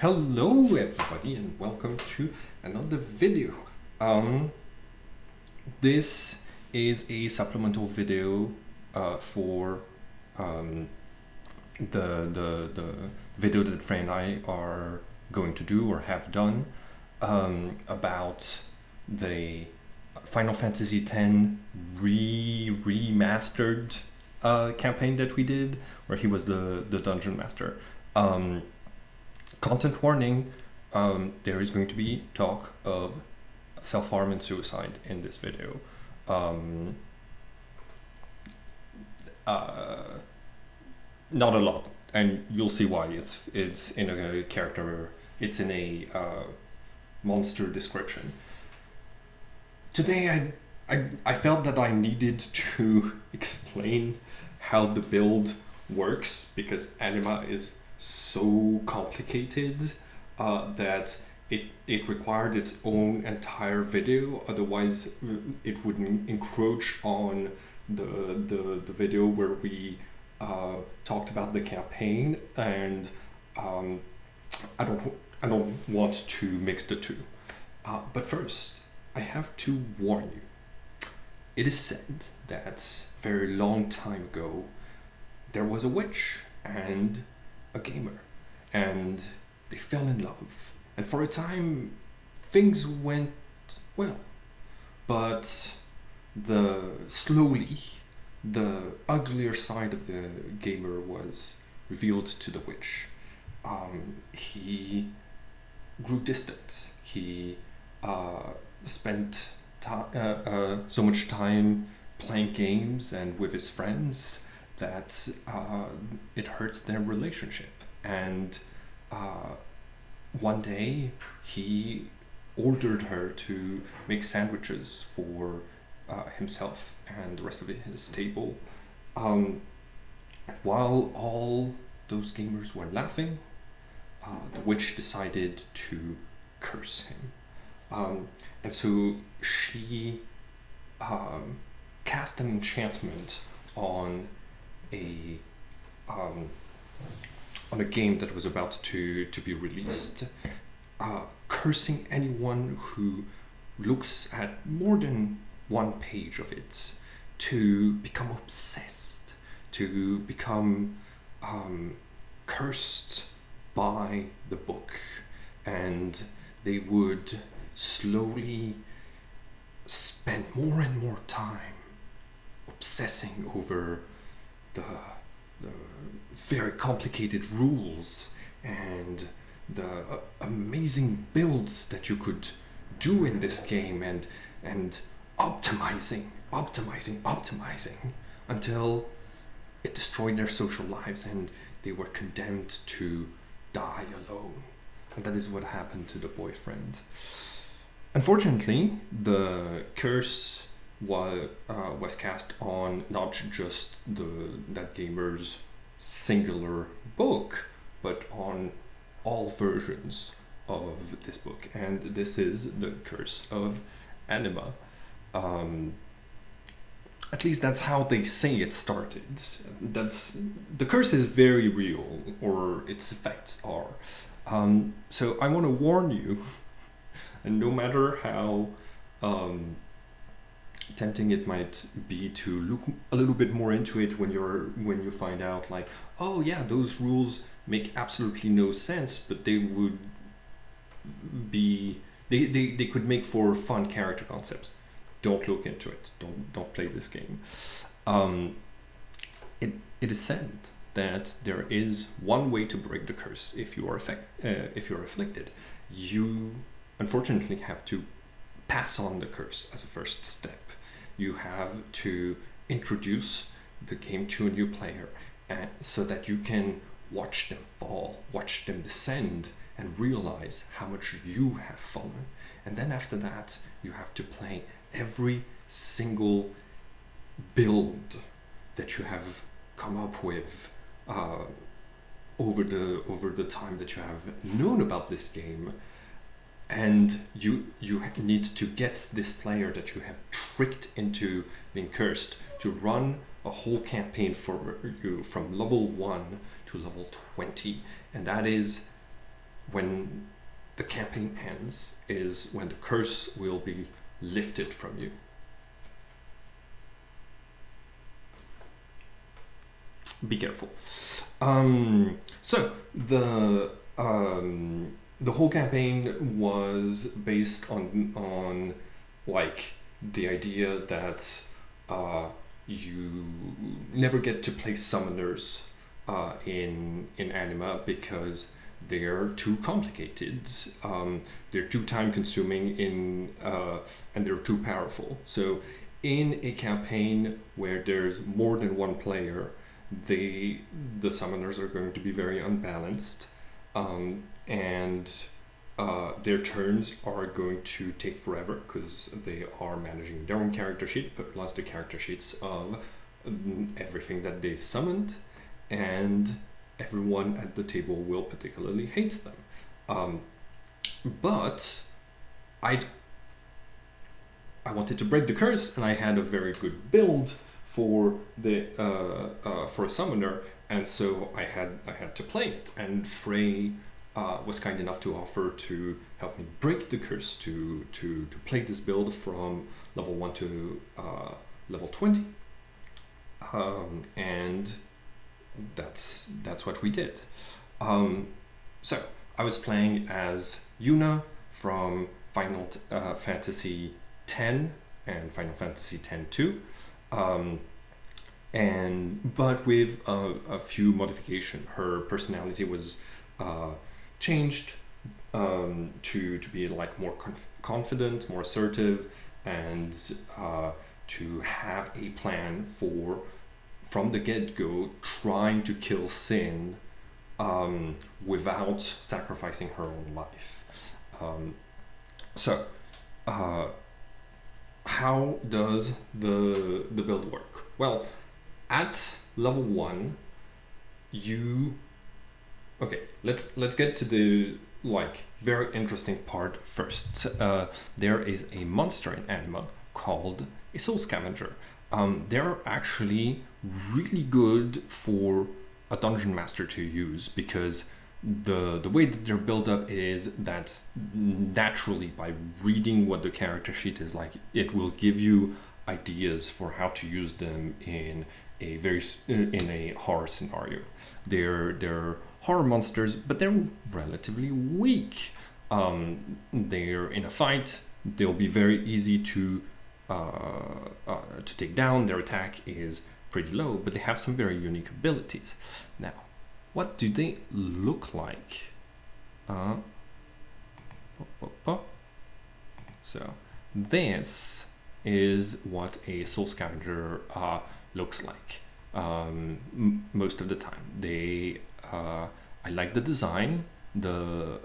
Hello everybody and welcome to another video. This is a supplemental video for the video that Frey and I are going to do or have done about the Final Fantasy X Re-Remastered campaign that we did, where he was the dungeon master. Content warning, there is going to be talk of self-harm and suicide in this video. Not a lot, and you'll see why. It's in a character, it's in a monster description. Today I felt that I needed to explain how the build works, because Anima is so complicated that it required its own entire video. Otherwise it would encroach on the video where we talked about the campaign, and I don't want to mix the two. But first I have to warn you. It is said that a very long time ago there was a witch and a gamer, and they fell in love, and for a time things went well, but slowly the uglier side of the gamer was revealed to the witch. He grew distant. He spent so much time playing games and with his friends that it hurts their relationship. And one day he ordered her to make sandwiches for himself and the rest of his table. While all those gamers were laughing, the witch decided to curse him. And so she cast an enchantment on a game that was about to be released, cursing anyone who looks at more than one page of it to become obsessed, to become cursed by the book, and they would slowly spend more and more time obsessing over the very complicated rules and the amazing builds that you could do in this game, and optimizing until it destroyed their social lives and they were condemned to die alone. And that is what happened to the boyfriend. Unfortunately, the curse was cast on not just that gamer's singular book, but on all versions of this book, and this is the curse of Anima. At least that's how they say it started. The curse is very real, or its effects are. So I want to warn you, and no matter how tempting it might be to look a little bit more into it when you find out, like, oh yeah, those rules make absolutely no sense, but they would be they could make for fun character concepts. Don't look into it. Don't play this game. It is said that there is one way to break the curse. If you are afflicted, you unfortunately have to pass on the curse as a first step. You have to introduce the game to a new player, so that you can watch them fall, watch them descend, and realize how much you have fallen. And then after that, you have to play every single build that you have come up with over the time that you have known about this game. And you need to get this player that you have tricked into being cursed to run a whole campaign for you from level 1 to level 20, and that is when the campaign ends is when the curse will be lifted from you. Be careful. So the whole campaign was based on like the idea that you never get to play summoners in Anima because they're too complicated. They're too time consuming and they're too powerful. So in a campaign where there's more than one player, the summoners are going to be very unbalanced, and their turns are going to take forever because they are managing their own character sheet plus the character sheets of everything that they've summoned, and everyone at the table will particularly hate them. But I wanted to break the curse, and I had a very good build for a summoner, and so I had to play it. And Frey was kind enough to offer to help me break the curse to play this build from level 1 to level 20, and that's what we did. So I was playing as Yuna from Final Fantasy X and Final Fantasy X-2. But with a few modifications. Her personality was changed to be like more confident, more assertive, and to have a plan from the get-go, trying to kill Sin without sacrificing her own life. How does the build work? Well, at level 1, let's get to the very interesting part first. There is a monster in Anima called a Soul Scavenger. They're actually really good for a dungeon master to use because the way that they're built up is that naturally by reading what the character sheet is like, it will give you ideas for how to use them in a horror scenario. They're horror monsters, but they're relatively weak. They're in a fight, they'll be very easy to take down. Their attack is pretty low, but they have some very unique abilities. Now, what do they look like? So this is what a Soul Scavenger looks like most of the time. I like the design. The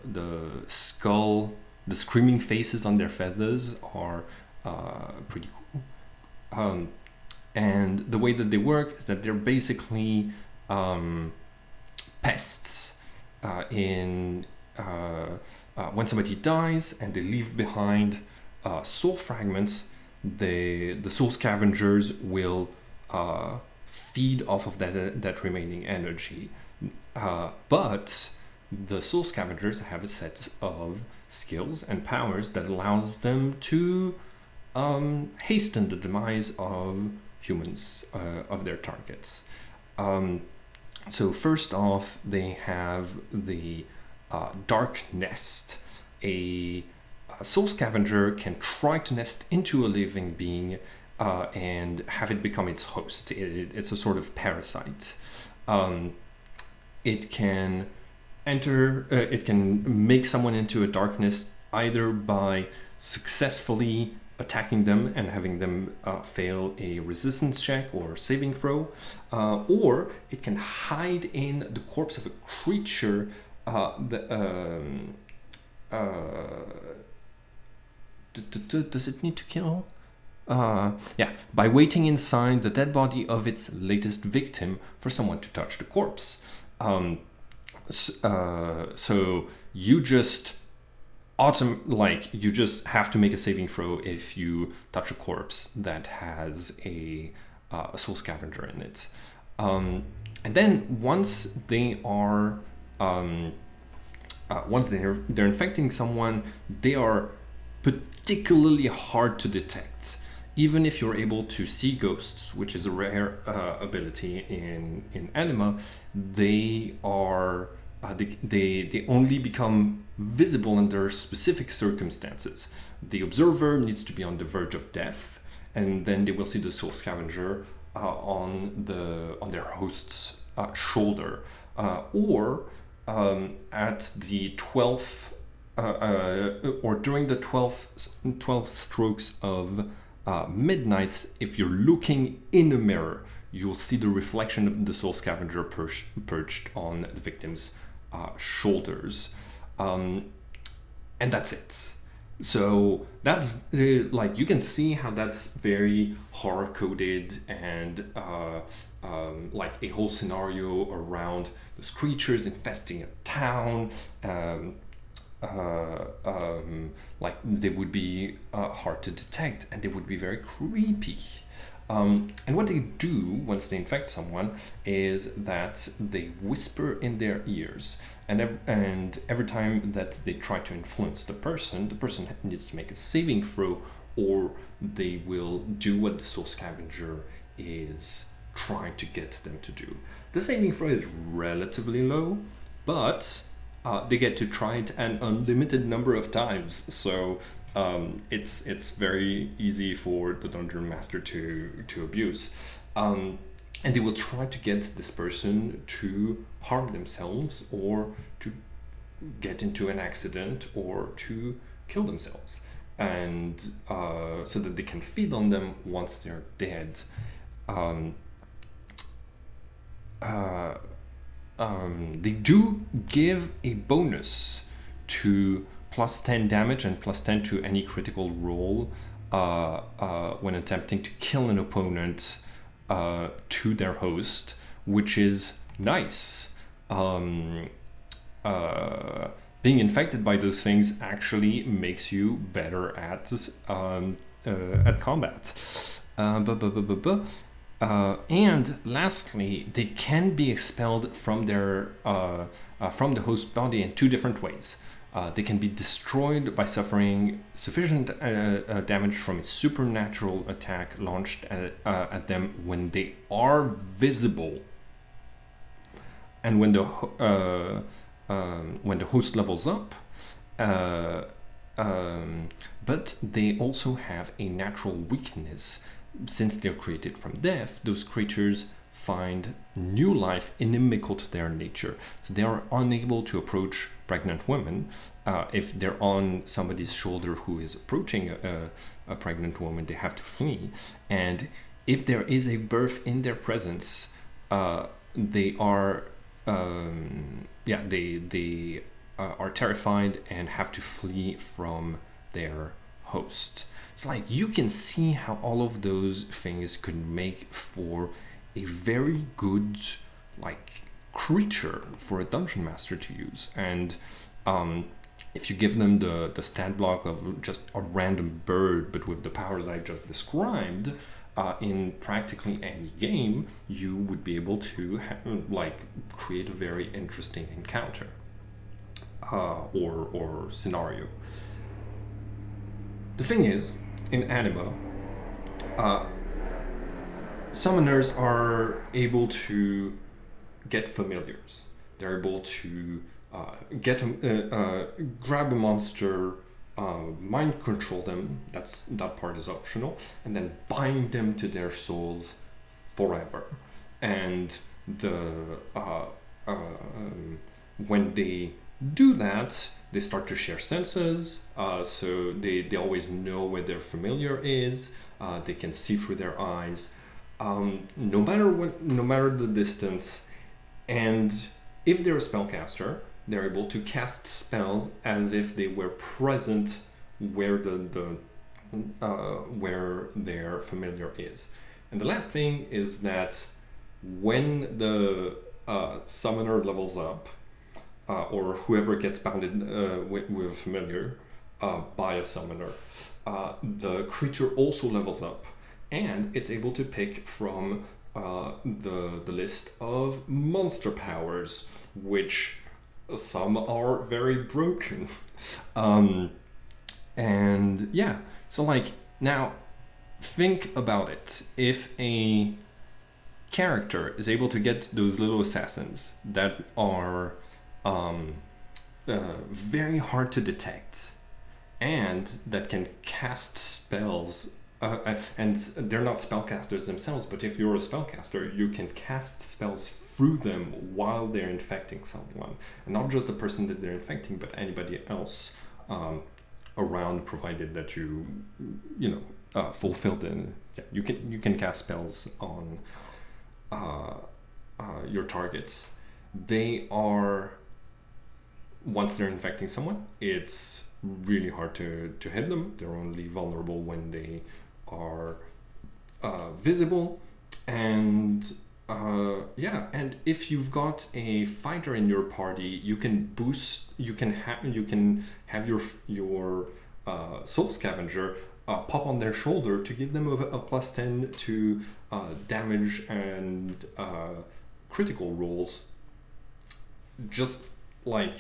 skull, the screaming faces on their feathers are pretty cool. And the way that they work is that they're basically pests. When somebody dies and they leave behind soul fragments, the soul scavengers will feed off of that remaining energy. But the soul scavengers have a set of skills and powers that allows them to hasten the demise of humans, of their targets. So first off, they have the dark nest. A soul scavenger can try to nest into a living being and have it become its host. It's a sort of parasite. It can make someone into a darkness either by successfully attacking them and having them fail a resistance check or saving throw, or it can hide in the corpse of a creature does it need to kill? By waiting inside the dead body of its latest victim for someone to touch the corpse. So you just you just have to make a saving throw if you touch a corpse that has a soul scavenger in it. And then once they are once they're infecting someone, they are particularly hard to detect. Even if you're able to see ghosts, which is a rare ability in Anima, they are they only become visible under specific circumstances. The observer needs to be on the verge of death, and then they will see the soul scavenger on their host's shoulder, or at the 12th or during the 12 strokes of midnight. If you're looking in a mirror, you'll see the reflection of the soul scavenger perched on the victim's shoulders, and that's it. So that's like, you can see how that's very horror coded, and like a whole scenario around those creatures infesting a town. Like they would be hard to detect, and they would be very creepy. And what they do once they infect someone is that they whisper in their ears, and every time that they try to influence the person needs to make a saving throw, or they will do what the soul scavenger is trying to get them to do. The saving throw is relatively low, but they get to try it an unlimited number of times. So it's very easy for the dungeon master to abuse. And they will try to get this person to harm themselves, or to get into an accident, or to kill themselves, and so that they can feed on them once they're dead. They do give a bonus to +10 damage and +10 to any critical roll when attempting to kill an opponent to their host, which is nice. Being infected by those things actually makes you better at combat. And lastly, they can be expelled from their from the host body in two different ways. They can be destroyed by suffering sufficient damage from a supernatural attack launched at them when they are visible, and when the host levels up. But they also have a natural weakness. Since they're created from death, those creatures find new life inimical to their nature. So they are unable to approach pregnant women. If they're on somebody's shoulder who is approaching a pregnant woman, they have to flee. And if there is a birth in their presence, they are they are terrified and have to flee from their host. It's like, you can see how all of those things could make for a very good creature for a dungeon master to use. And if you give them the stat block of just a random bird, but with the powers I just described, in practically any game, you would be able to create a very interesting encounter or scenario. The thing is, in Anima, summoners are able to get familiars. They're able to grab a monster, mind control them. That part is optional, and then bind them to their souls forever. And when they do that, they start to share senses, so they always know where their familiar is. They can see through their eyes, no matter the distance. And if they're a spellcaster, they're able to cast spells as if they were present where where their familiar is. And the last thing is that when the summoner levels up, or whoever gets bounded with familiar by a summoner, the creature also levels up, and it's able to pick from the list of monster powers, which some are very broken. And yeah, so like now think about it. If a character is able to get those little assassins that are very hard to detect and that can cast spells, and they're not spellcasters themselves, but if you're a spellcaster, you can cast spells through them while they're infecting someone, and not just the person that they're infecting, but anybody else around, provided that you fulfill the you can cast spells on your targets. They are, once they're infecting someone, it's really hard to hit them. They're only vulnerable when they are visible. And and if you've got a fighter in your party, you can have your soul scavenger pop on their shoulder to give them a plus 10 to damage and critical rolls. Just like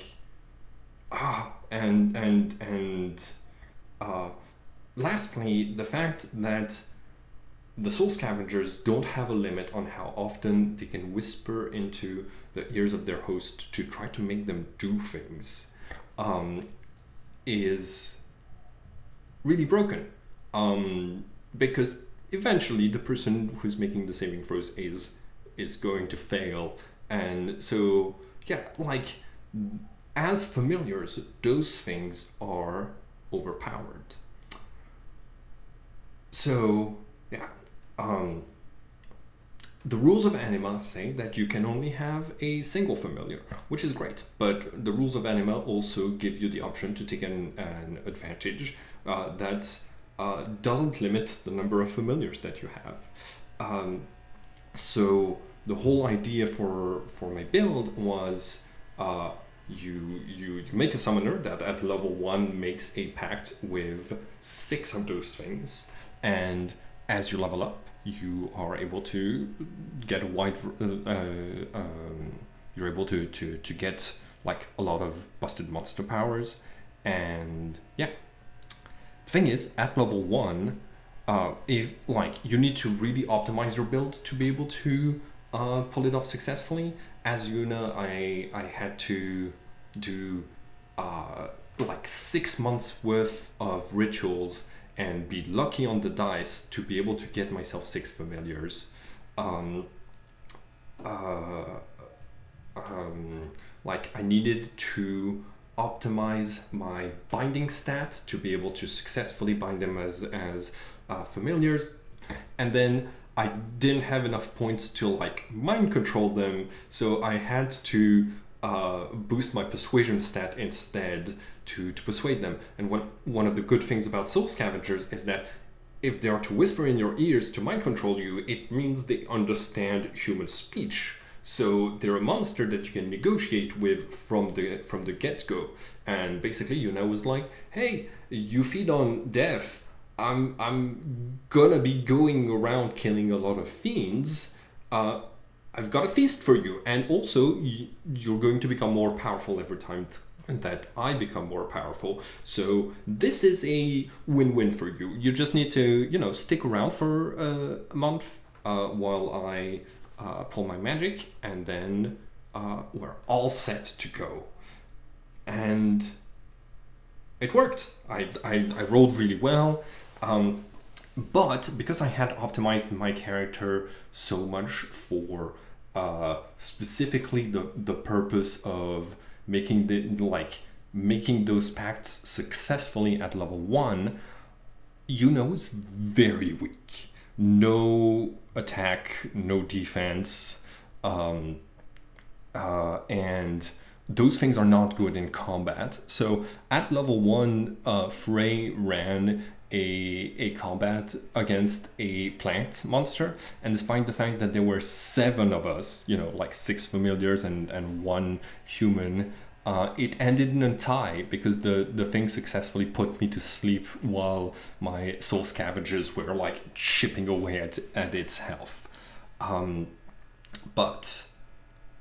lastly, the fact that the soul scavengers don't have a limit on how often they can whisper into the ears of their host to try to make them do things is really broken. Because eventually the person who's making the saving throws is going to fail. And so, as familiars, those things are overpowered. So, the rules of Anima say that you can only have a single familiar, which is great. But the rules of Anima also give you the option to take an advantage that doesn't limit the number of familiars that you have. So the whole idea for my build was you make a summoner that at level 1 makes a pact with 6 of those things, and as you level up, you are able to get you're able to get like a lot of busted monster powers. And the thing is, at level 1, if you need to really optimize your build to be able to pull it off successfully. As Yuna, I had to do 6 months worth of rituals and be lucky on the dice to be able to get myself 6 familiars. I needed to optimize my binding stat to be able to successfully bind them as familiars, and then I didn't have enough points to mind control them, so I had to boost my persuasion stat instead to persuade them. And one of the good things about soul scavengers is that if they are to whisper in your ears to mind control you, it means they understand human speech. So they're a monster that you can negotiate with from the get-go. And basically Yuna was like, hey, you feed on death. I'm gonna be going around killing a lot of fiends. I've got a feast for you, and also you're going to become more powerful every time that I become more powerful. So this is a win-win for you. You just need to, stick around for a month while I pull my magic, and then we're all set to go. And it worked. I rolled really well. But because I had optimized my character so much for specifically the purpose of making those pacts successfully at level 1, Yuna was very weak. No attack, no defense, and those things are not good in combat. So at level 1, Frey ran a combat against a plant monster, and despite the fact that there were 7 of us, 6 familiars and 1 human, it ended in a tie because the thing successfully put me to sleep while my soul scavengers were chipping away at its health. But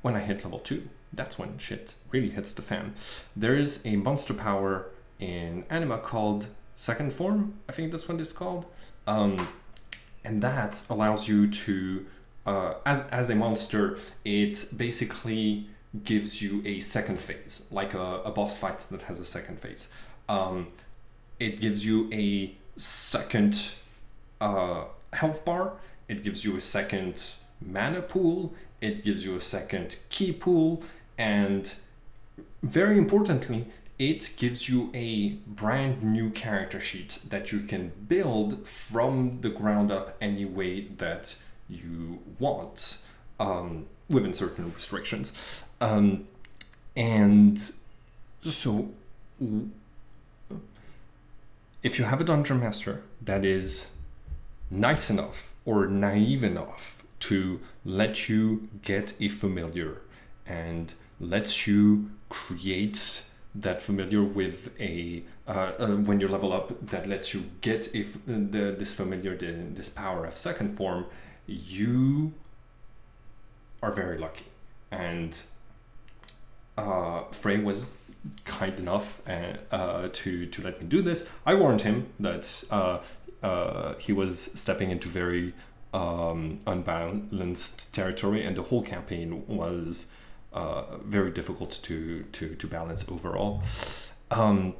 when I hit level 2, that's when shit really hits the fan. There's a monster power in Anima called Second Form, I think that's what it's called. And that allows you to, as a monster, it basically gives you a second phase, like a boss fight that has a second phase. It gives you a second health bar, it gives you a second mana pool, it gives you a second key pool, and very importantly, it gives you a brand new character sheet that you can build from the ground up any way that you want, within certain restrictions. And so if you have a dungeon master that is nice enough or naive enough to let you get a familiar and lets you create that familiar with a when you level up, that lets you get this familiar, this power of second form, you are very lucky. And Frey was kind enough to let me do this. I warned him that he was stepping into very unbalanced territory, and the whole campaign was very difficult to balance overall. And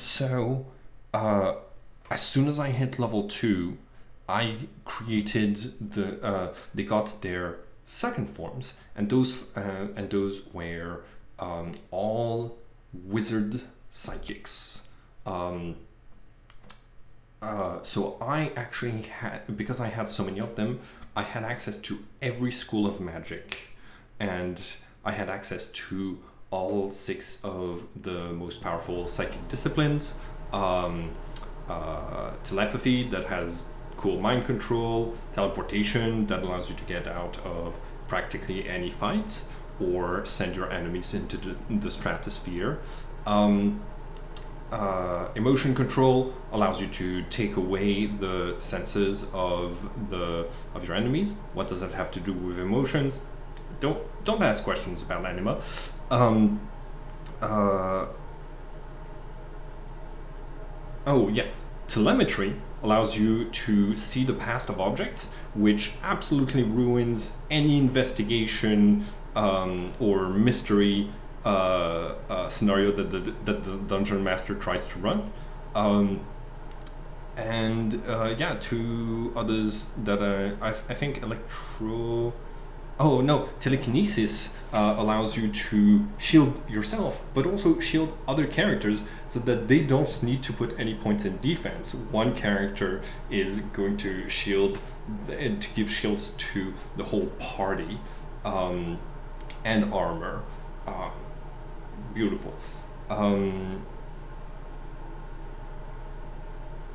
so as soon as I hit level 2, I created they got their second forms, and those were all wizard psychics. So I actually had, because I had so many of them, I had access to every school of magic, and I had access to all 6 of the most powerful psychic disciplines. Telepathy, that has cool mind control; teleportation, that allows you to get out of practically any fight or send your enemies into the stratosphere. Emotion control allows you to take away the senses of your enemies. What does that have to do with emotions? Don't ask questions about Anima. Oh yeah, telemetry allows you to see the past of objects, which absolutely ruins any investigation or mystery scenario that the dungeon master tries to run. Yeah, 2 others that I think telekinesis allows you to shield yourself, but also shield other characters so that they don't need to put any points in defense. One character is going to shield and to give shields to the whole party, and armor. Beautiful.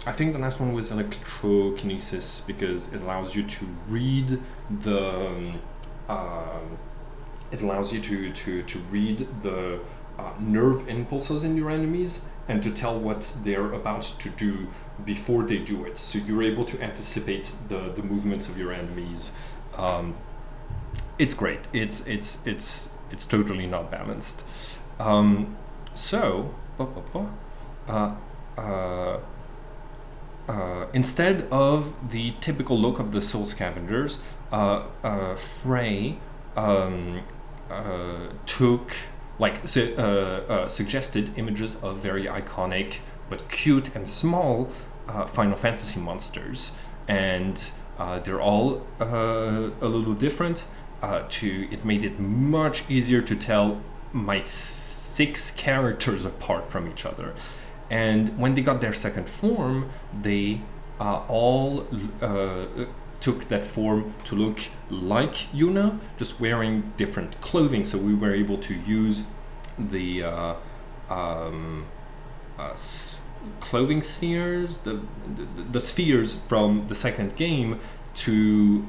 I think the last one was electrokinesis, because it allows you to read the nerve impulses in your enemies and to tell what they're about to do before they do it. So you're able to anticipate the movements of your enemies. It's great. It's totally not balanced. Instead of the typical look of the Soul Scavengers, Frey suggested images of very iconic but cute and small Final Fantasy monsters, and they're all a little different. It made it much easier to tell my 6 characters apart from each other. And when they got their second form, they all took that form to look like Yuna, just wearing different clothing. So we were able to use the clothing spheres, the spheres from the second game, to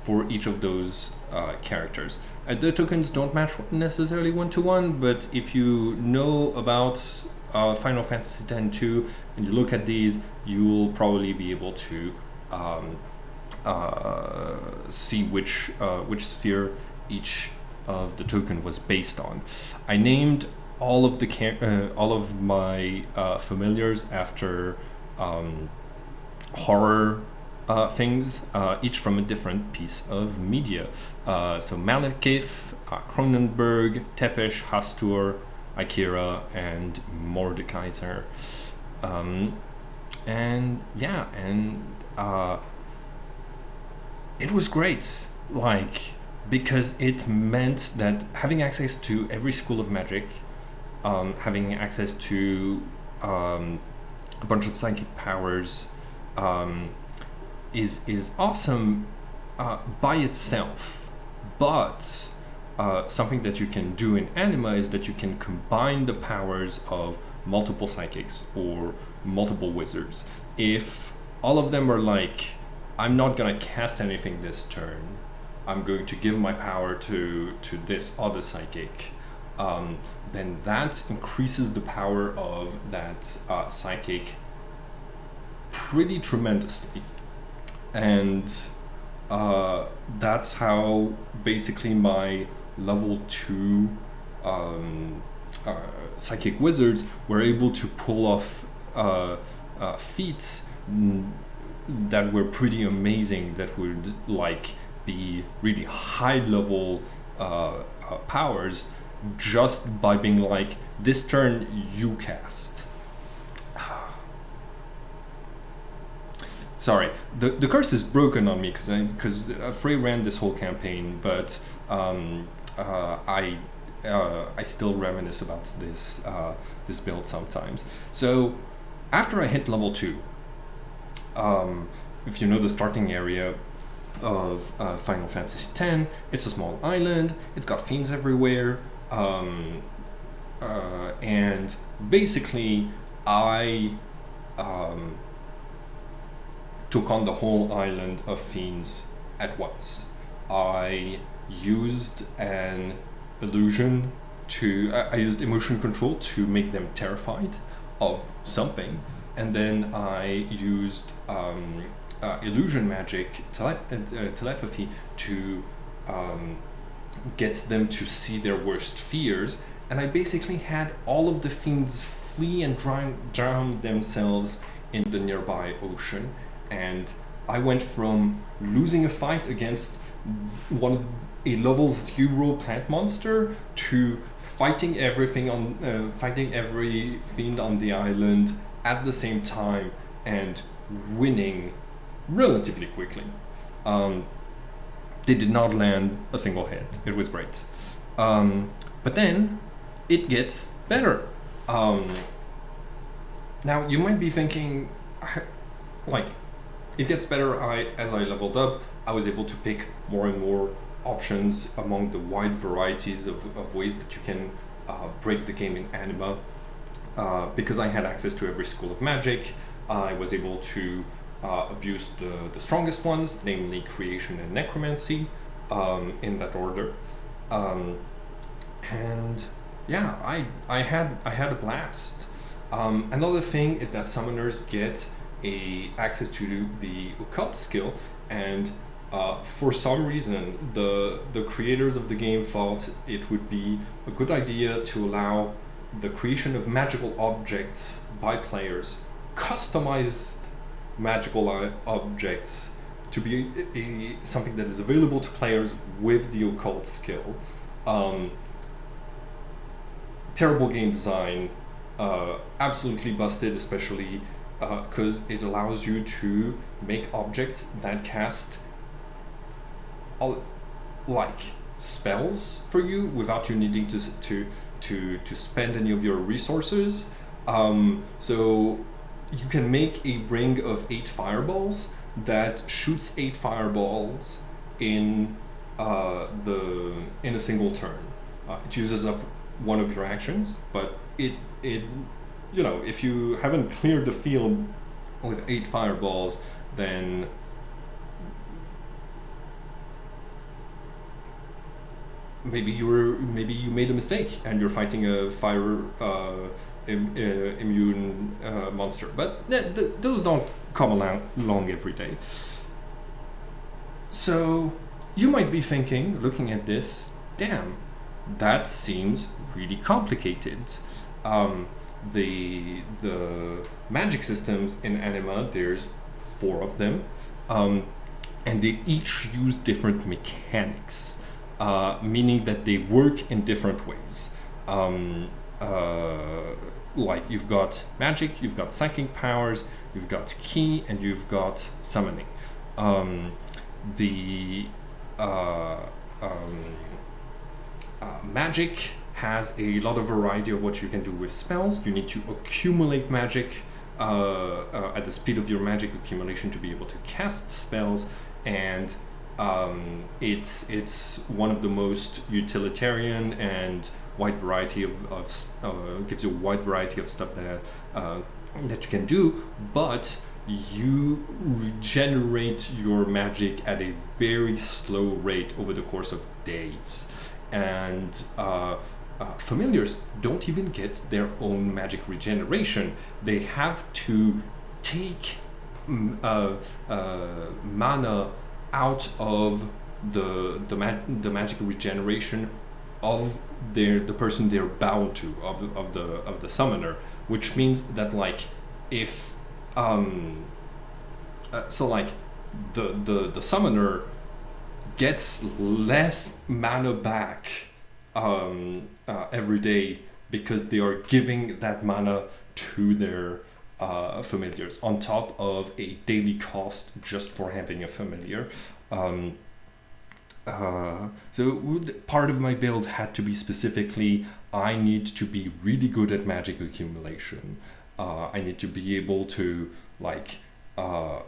for each of those characters. The tokens don't match necessarily 1-to-1, but if you know about Final Fantasy X-2 and you look at these, you'll probably be able to see which sphere each of the token was based on. I named all of my familiars after horror things, each from a different piece of media. So Malekith, Cronenberg, Tepesh, Hastur, Akira, and Mordekaiser. And yeah, and it was great, like, because it meant that having access to every school of magic, having access to a bunch of psychic powers, is awesome by itself, but something that you can do in Anima is that you can combine the powers of multiple psychics or multiple wizards. If all of them are like, I'm not gonna cast anything this turn, I'm going to give my power to this other psychic, then that increases the power of that psychic pretty tremendously. And that's how basically my level 2 psychic wizards were able to pull off feats that were pretty amazing, that would like be really high level powers, just by being like, this turn you cast. Sorry, the curse is broken on me because Frey ran this whole campaign, but I still reminisce about this build sometimes. So after I hit level 2, if you know the starting area of Final Fantasy X, it's a small island, it's got fiends everywhere, and basically I took on the whole island of fiends at once. I used an illusion I used emotion control to make them terrified of something, and then I used illusion magic, telepathy, to get them to see their worst fears, and I basically had all of the fiends flee and drown themselves in the nearby ocean. And I went from losing a fight against a level 0 plant monster to fighting every fiend on the island at the same time and winning relatively quickly. They did not land a single hit. It was great. But then it gets better. Now you might be thinking, like, it gets better as I leveled up. I was able to pick more and more options among the wide varieties of ways that you can break the game in Anima. Because I had access to every school of magic, I was able to abuse the strongest ones, namely creation and necromancy, in that order. And yeah, I had a blast. Another thing is that summoners get access to the occult skill, and for some reason the creators of the game thought it would be a good idea to allow the creation of magical objects by players, customized magical objects, to be something that is available to players with the occult skill. Terrible game design, absolutely busted, especially because it allows you to make objects that cast like spells for you without you needing to spend any of your resources. So you can make a ring of 8 fireballs that shoots 8 fireballs in a single turn. It uses up one of your actions, but it if you haven't cleared the field with 8 fireballs, then maybe you made a mistake and you're fighting a fire immune monster. But those don't come along every day. So you might be thinking, looking at this, damn, that seems really complicated. The magic systems in Anima, there's 4 of them, and they each use different mechanics, meaning that they work in different ways. Like you've got magic, you've got psychic powers, you've got ki, and you've got summoning. The magic has a lot of variety of what you can do with spells. You need to accumulate magic at the speed of your magic accumulation to be able to cast spells, and it's one of the most utilitarian and wide variety of gives you a wide variety of stuff that you can do, but you regenerate your magic at a very slow rate over the course of days. And familiars don't even get their own magic regeneration. They have to take mana out of the magic regeneration of the person they're bound to, of the summoner, which means that like if so like the summoner gets less mana back every day because they are giving that mana to their familiars on top of a daily cost just for having a familiar. So part of my build had to be specifically, I need to be really good at magic accumulation. I need to be able to like not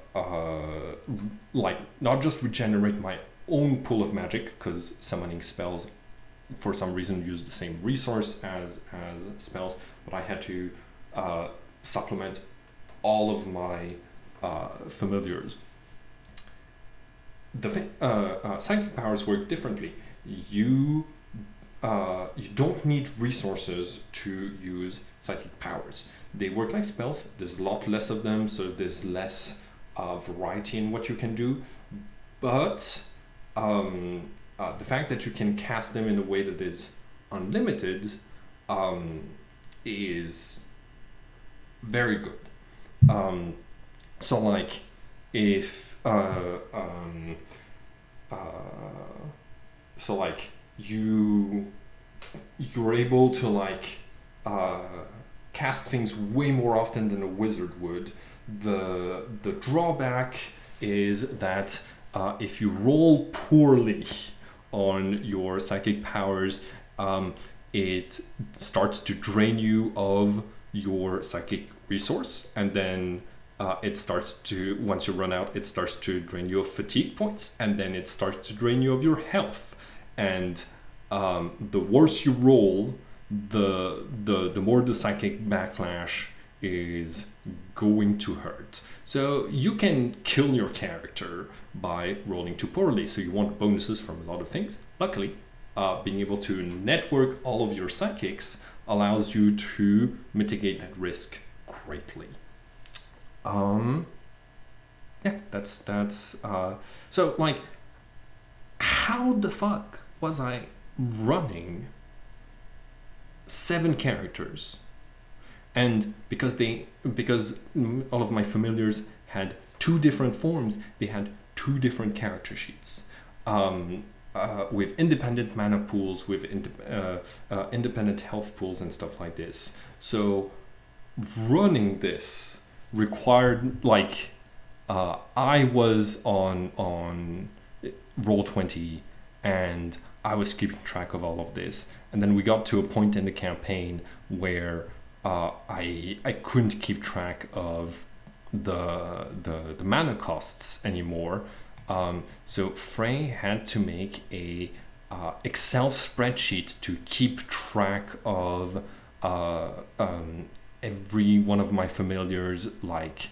just regenerate my own pool of magic, because summoning spells for some reason use the same resource as spells, but I had to supplement all of my familiars. Psychic powers work differently. You don't need resources to use psychic powers. They work like spells. There's a lot less of them, so there's less variety in what you can do. But the fact that you can cast them in a way that is unlimited is very good. So like if so like you're able to like cast things way more often than a wizard would. The drawback is that if you roll poorly on your psychic powers, it starts to drain you of your psychic resource, and then it starts to, once you run out, it starts to drain you of fatigue points, and then it starts to drain you of your health. And the worse you roll, the more the psychic backlash is going to hurt. So you can kill your character by rolling too poorly. So you want bonuses from a lot of things. Luckily, being able to network all of your psychics allows you to mitigate that risk greatly. Yeah, that's so like, how the fuck was I running 7 characters? And because all of my familiars had 2 different forms, they had 2 different character sheets, with independent mana pools, with independent health pools and stuff like this. So running this required like I was on Roll20 and I was keeping track of all of this, and then we got to a point in the campaign where I couldn't keep track of the mana costs anymore. So Frey had to make a Excel spreadsheet to keep track of every one of my familiars, like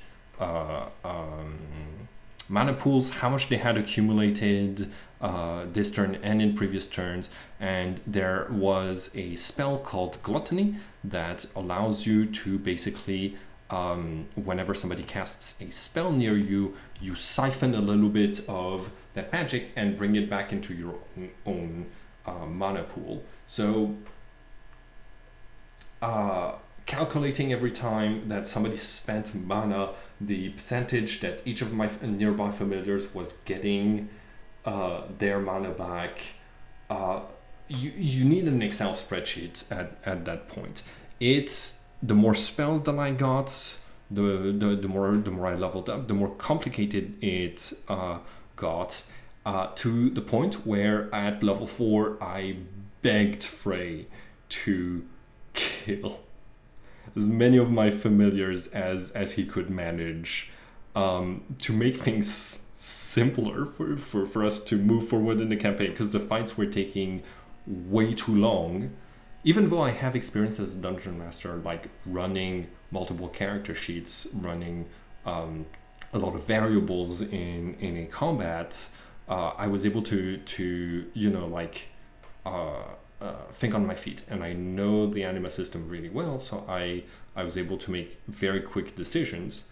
mana pools, how much they had accumulated this turn and in previous turns. And there was a spell called Gluttony that allows you to basically whenever somebody casts a spell near you, you siphon a little bit of that magic and bring it back into your own mana pool. So calculating every time that somebody spent mana, the percentage that each of my nearby familiars was getting their mana back, you need an Excel spreadsheet at that point. It's the more spells that I got, the more I leveled up, the more complicated it got, to the point where at level 4 I begged Frey to kill as many of my familiars as he could manage, to make things simpler for us to move forward in the campaign, because the fights were taking way too long. Even though I have experience as a dungeon master, like running multiple character sheets, running a lot of variables in a combat, I was able to think on my feet, and I know the Anima system really well, so I was able to make very quick decisions.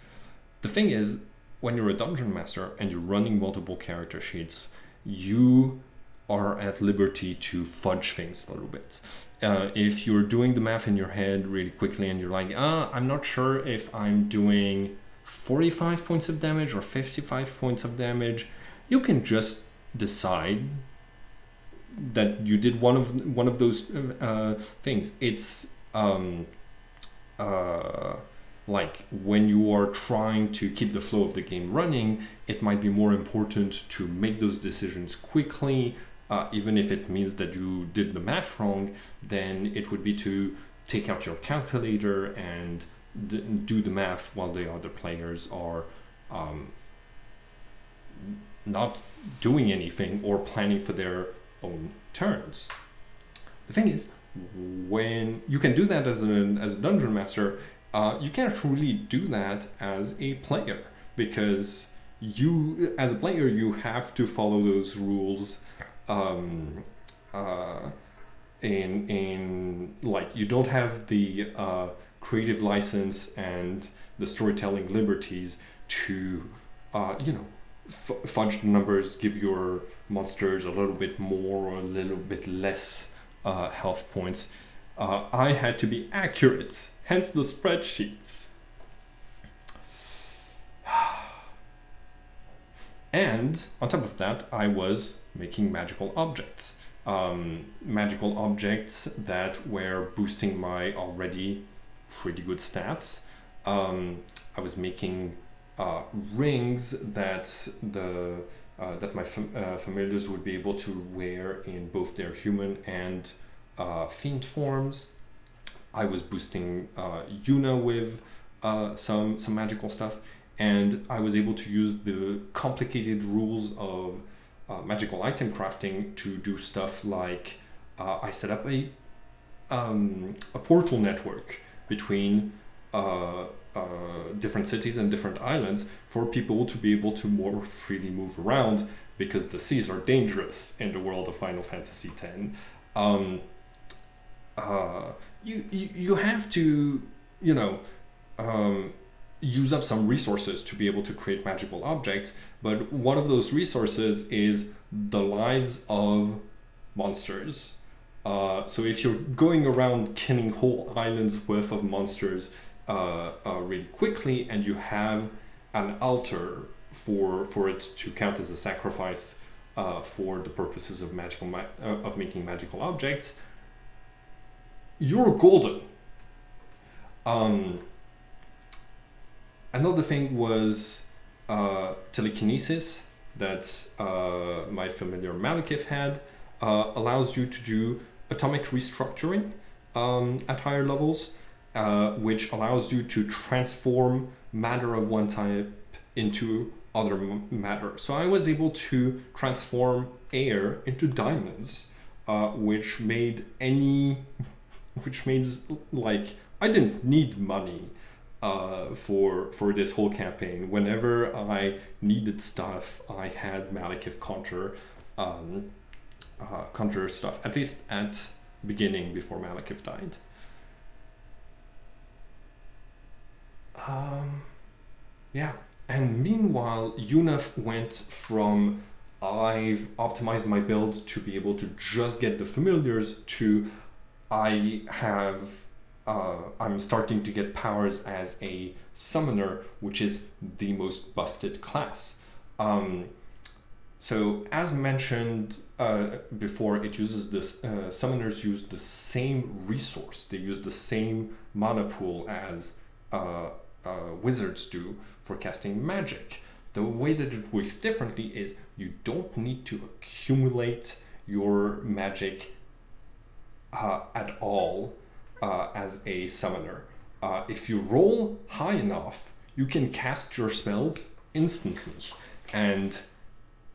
The thing is, when you're a dungeon master and you're running multiple character sheets, you are at liberty to fudge things a little bit. If you're doing the math in your head really quickly and you're like, I'm not sure if I'm doing 45 points of damage or 55 points of damage, you can just decide that you did one of those things. It's like when you are trying to keep the flow of the game running, it might be more important to make those decisions quickly, even if it means that you did the math wrong. Then it would be to take out your calculator and do the math while the other players are not doing anything or planning for their own turns. The thing is, when you can do that as a dungeon master, you can't really do that as a player, because you, as a player, you have to follow those rules. In like, you don't have the creative license and the storytelling liberties to fudge the numbers, give your monsters a little bit more or a little bit less health points. I had to be accurate, hence the spreadsheets. And on top of that, I was making magical objects. Magical objects that were boosting my already pretty good stats. I was making rings that that my familiars would be able to wear in both their human and fiend forms. I was boosting Yuna with some magical stuff, and I was able to use the complicated rules of magical item crafting to do stuff like I set up a portal network between different cities and different islands for people to be able to more freely move around, because the seas are dangerous in the world of Final Fantasy X. You have to use up some resources to be able to create magical objects, but one of those resources is the lives of monsters. So if you're going around killing whole islands worth of monsters really quickly, and you have an altar for it to count as a sacrifice for the purposes of of making magical objects, you're golden. Another thing was telekinesis that my familiar Malekith had. Allows you to do atomic restructuring at higher levels, which allows you to transform matter of one type into other matter. So I was able to transform air into diamonds, which made like, I didn't need money for this whole campaign. Whenever I needed stuff, I had Malekith conjure stuff, at least at the beginning before Malekith died. Yeah. And meanwhile, Yuna went from I've optimized my build to be able to just get the familiars to I'm starting to get powers as a summoner, which is the most busted class. So as mentioned before, it uses this. Summoners use the same resource. They use the same mana pool as wizards do for casting magic. The way that it works differently is you don't need to accumulate your magic at all as a summoner. If you roll high enough, you can cast your spells instantly, and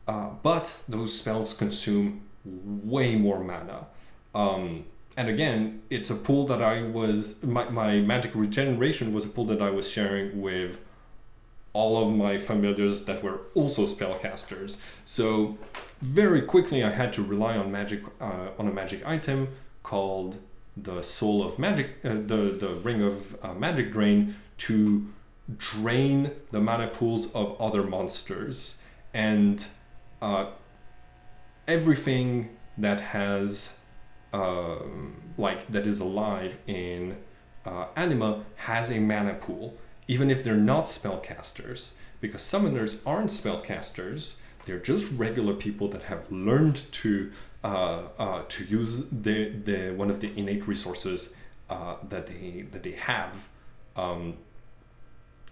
but those spells consume way more mana. And again, it's a pool that my magic regeneration was a pool that I was sharing with all of my familiars that were also spellcasters. So very quickly I had to rely on a magic item called the Soul of Magic, the Ring of Magic Drain, to drain the mana pools of other monsters. And everything that has that is alive in Anima has a mana pool, even if they're not spellcasters, because summoners aren't spellcasters. They're just regular people that have learned to use the one of the innate resources that they have.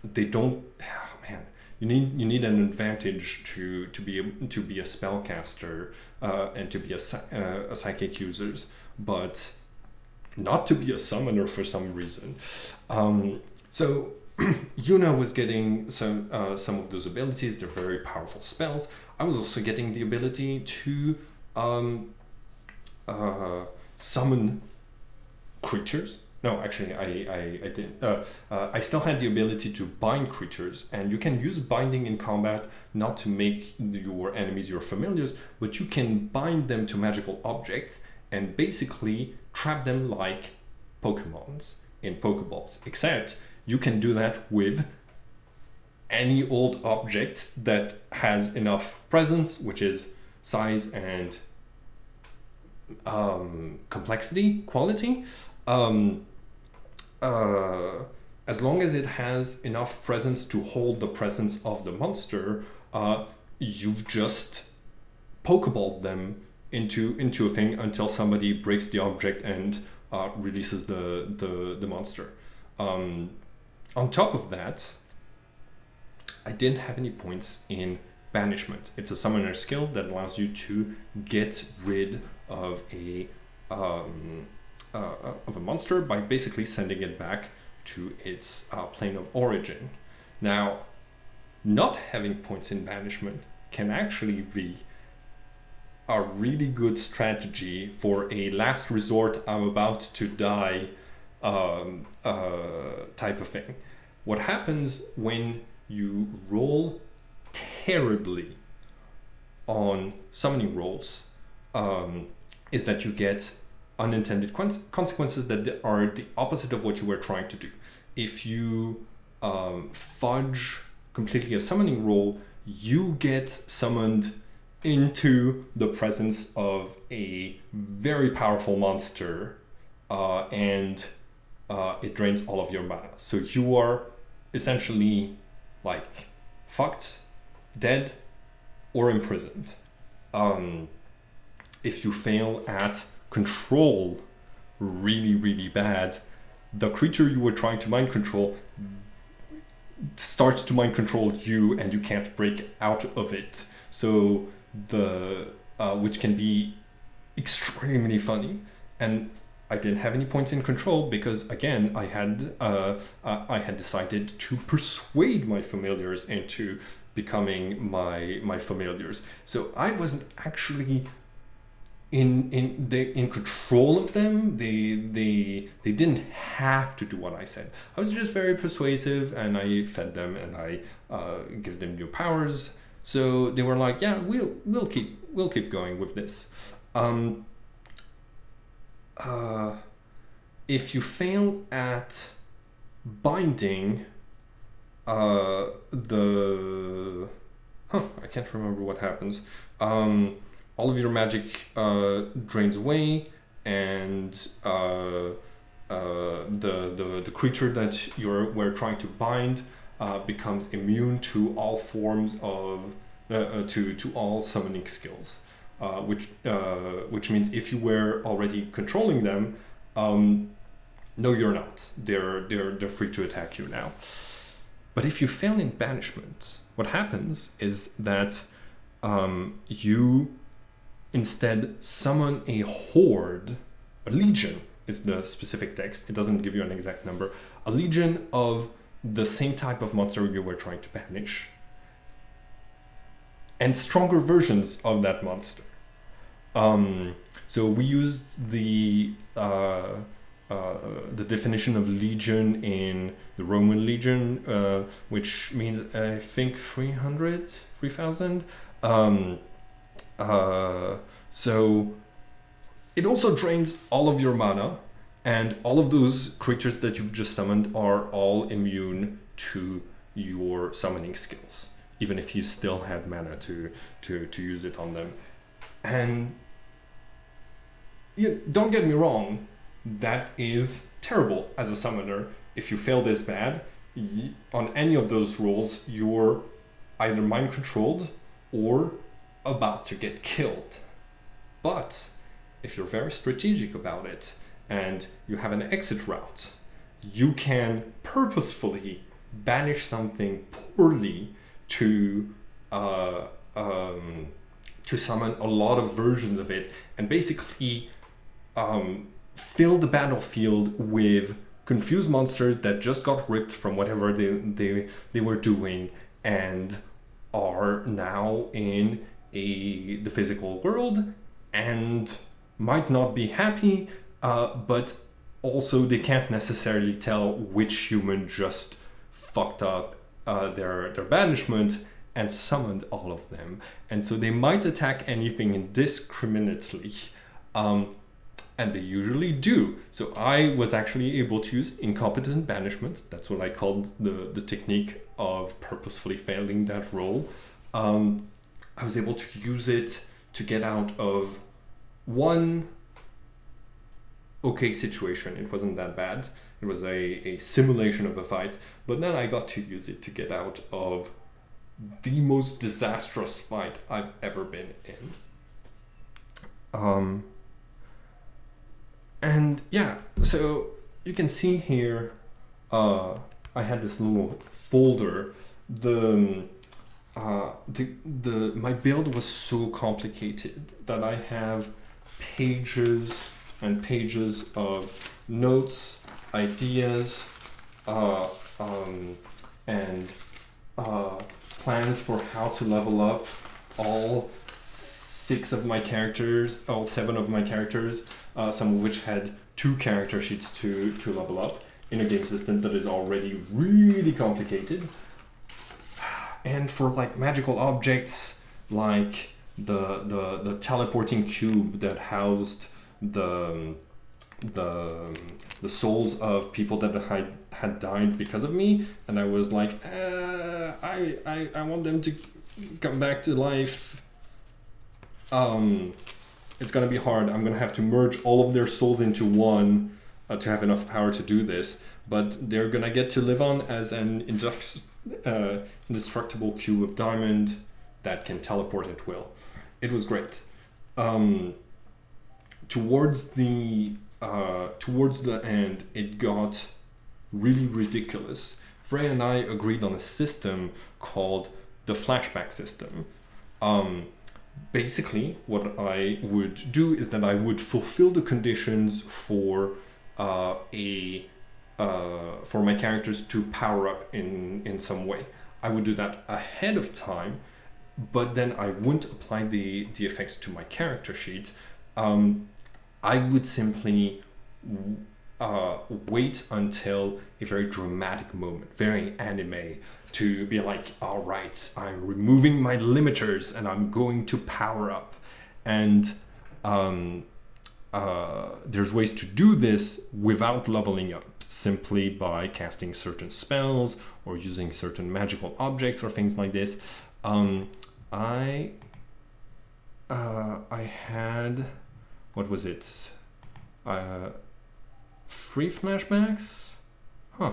They don't. Oh man, you need an advantage to be a spellcaster and to be a psychic users, but not to be a summoner for some reason. So Yuna was getting some of those abilities. They're very powerful spells. I was also getting the ability to summon creatures. No, actually, I didn't. I still had the ability to bind creatures, and you can use binding in combat not to make your enemies your familiars, but you can bind them to magical objects and basically trap them like Pokemons in Pokeballs, except you can do that with any old object that has enough presence, which is size and quality. As long as it has enough presence to hold the presence of the monster, you've just Pokeballed them into a thing until somebody breaks the object and releases the monster. On top of that, I didn't have any points in banishment. It's a summoner skill that allows you to get rid of a monster by basically sending it back to its plane of origin. Now, not having points in banishment can actually be a really good strategy for a last resort, I'm about to die type of thing. What happens when you roll terribly on summoning rolls is that you get unintended consequences that are the opposite of what you were trying to do. If you fudge completely a summoning roll, you get summoned into the presence of a very powerful monster, and it drains all of your mana. So you are essentially like fucked, dead, or imprisoned. If you fail at control really, really bad, the creature you were trying to mind control starts to mind control you, and you can't break out of it. So which can be extremely funny. And I didn't have any points in control because, again, I had decided to persuade my familiars into becoming my familiars. So I wasn't actually in control of them. They didn't have to do what I said. I was just very persuasive, and I fed them, and I give them new powers. So they were like, yeah, we'll keep going with this. If you fail at binding, the I can't remember what happens. All of your magic drains away, and the creature that we're trying to bind becomes immune to all forms of to all summoning skills, which means if you were already controlling them, no, you're not. They're free to attack you now. But if you fail in banishment, what happens is that you instead summon a horde, a legion is the specific text. It doesn't give you an exact number. A legion of the same type of monster you were trying to banish, and stronger versions of that monster. So we used the definition of legion in the Roman legion, which means I think 3,000. So it also drains all of your mana, and all of those creatures that you've just summoned are all immune to your summoning skills, even if you still had mana to use it on them. And don't get me wrong, that is terrible as a summoner. If you fail this bad, on any of those rolls, you're either mind controlled or about to get killed. But if you're very strategic about it and you have an exit route, you can purposefully banish something poorly to summon a lot of versions of it, and basically fill the battlefield with confused monsters that just got ripped from whatever they were doing and are now in the physical world and might not be happy, but also they can't necessarily tell which human just fucked up their banishment and summoned all of them. And so they might attack anything indiscriminately. And they usually do. So I was actually able to use incompetent banishment. That's what I called the technique of purposefully failing that roll. I was able to use it to get out of one okay situation. It wasn't that bad. It was a simulation of a fight. But then I got to use it to get out of the most disastrous fight I've ever been in. And yeah, so you can see here, I had this little folder. My build was so complicated that I have pages and pages of notes, ideas, and plans for how to level up all 7 of my characters, some of which had 2 character sheets to level up in a game system that is already really complicated. And for like magical objects, like the teleporting cube that housed the souls of people that had died because of me, and I was like, I want them to come back to life. It's gonna be hard. I'm gonna have to merge all of their souls into one to have enough power to do this, but they're gonna get to live on as an indestructible cube of diamond that can teleport at will. It was great. Towards the end, it got really ridiculous. Freya and I agreed on a system called the flashback system. Basically, what I would do is that I would fulfill the conditions for my characters to power up in some way. I would do that ahead of time, but then I wouldn't apply the effects to my character sheet. I would simply wait until a very dramatic moment, very anime, to be like, all right, I'm removing my limiters and I'm going to power up. And there's ways to do this without leveling up. simply by casting certain spells or using certain magical objects or things like this. I had, what was it? 3 flashbacks? Huh.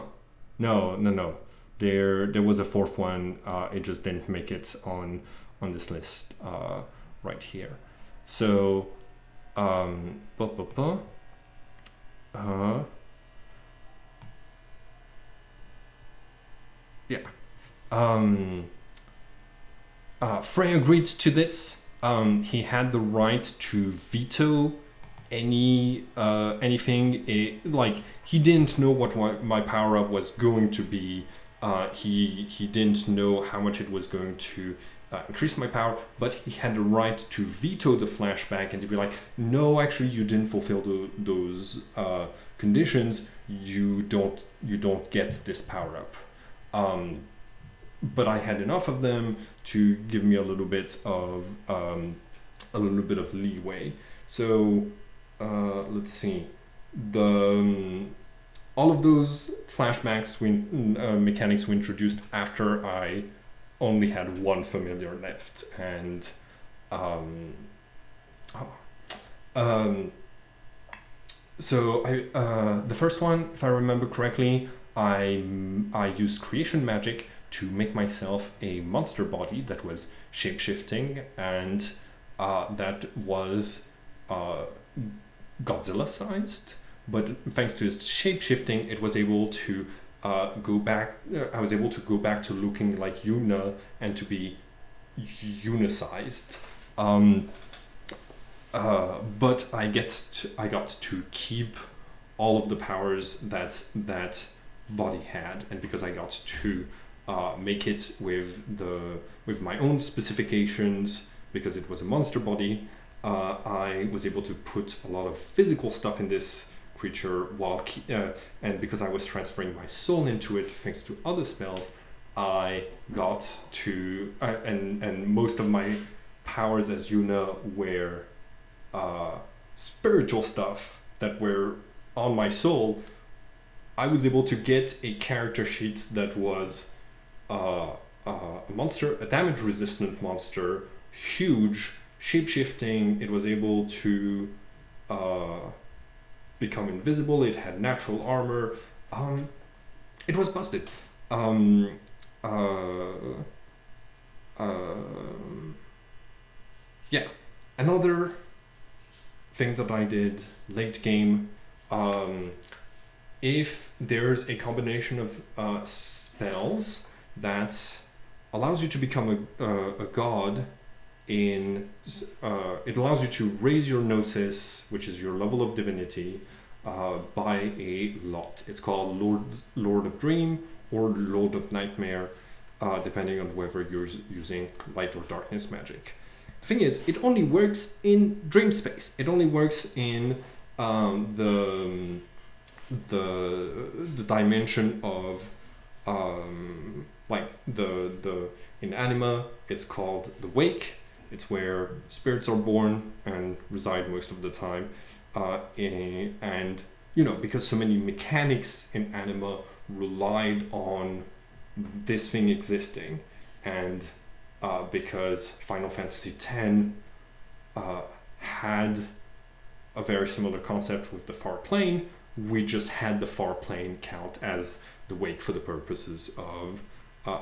No. There was a 4th one. It just didn't make it on this list right here. So, yeah. Frey agreed to this. He had the right to veto anything. He didn't know what my power up was going to be. He didn't know how much it was going to increase my power, but he had the right to veto the flashback and to be like, no, actually you didn't fulfill those conditions. You don't get this power up. But I had enough of them to give me a little bit of leeway. So let's see. All of those flashbacks mechanics were introduced after I only had 1 familiar left, and so the first one, if I remember correctly, I used creation magic to make myself a monster body that was shape-shifting, and that was Godzilla-sized. But thanks to its shape-shifting, it was able to go back. I was able to go back to looking like Yuna and to be Yuna-sized. But I got to keep all of the powers that body had, and because I got to make it with my own specifications, because it was a monster body, I was able to put a lot of physical stuff in this creature and because I was transferring my soul into it thanks to other spells, I got to and most of my powers as Yuna were spiritual stuff that were on my soul. I was able to get a character sheet that was a monster, a damage resistant monster, huge, shape-shifting. It was able to become invisible. It had natural armor. It was busted. Yeah. Another thing that I did late game, if there's a combination of spells that allows you to become a god, it allows you to raise your gnosis, which is your level of divinity, by a lot. It's called Lord of Dream or Lord of Nightmare, depending on whether you're using light or darkness magic. The thing is, it only works in dream space. It only works in the dimension of in Anima, it's called the Wake. It's where spirits are born and reside most of the time. And because so many mechanics in Anima relied on this thing existing, and because Final Fantasy X had a very similar concept with the far plane, we just had the far plane count as the Wake for the purposes of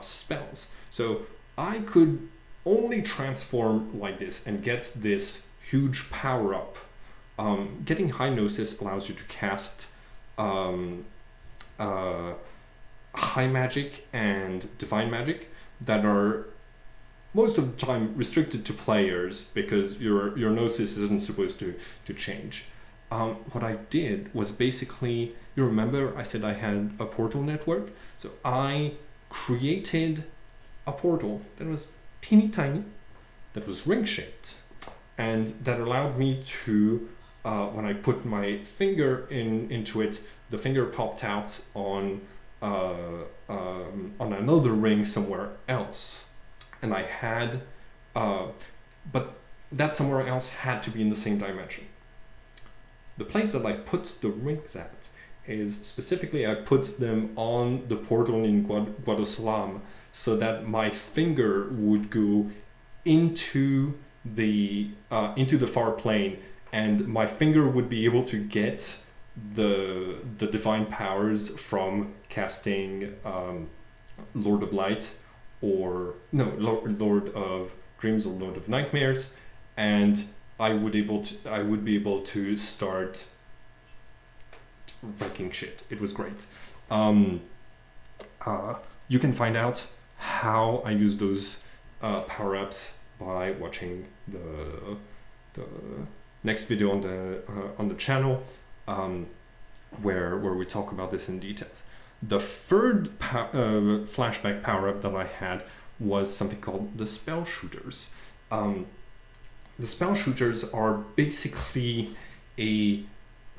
spells. So I could only transform like this and get this huge power up. Getting high gnosis allows you to cast high magic and divine magic that are most of the time restricted to players because your gnosis isn't supposed to change. What I did was basically, you remember I said I had a portal network? So I created a portal that was teeny tiny, that was ring shaped, and that allowed me to, when I put my finger into it, the finger popped out on another ring somewhere else, and I had, but that somewhere else had to be in the same dimension. The place that I put the rings at is specifically I put them on the portal in Guadosalam so that my finger would go into the far plane, and my finger would be able to get the divine powers from casting Lord of Light, or no, Lord of Dreams or Lord of Nightmares, and I would be able to start wrecking shit. It was great. You can find out how I use those power-ups by watching the next video on the channel, where we talk about this in details. The third flashback power-up that I had was something called the Spell Shooters. The Spell Shooters are basically a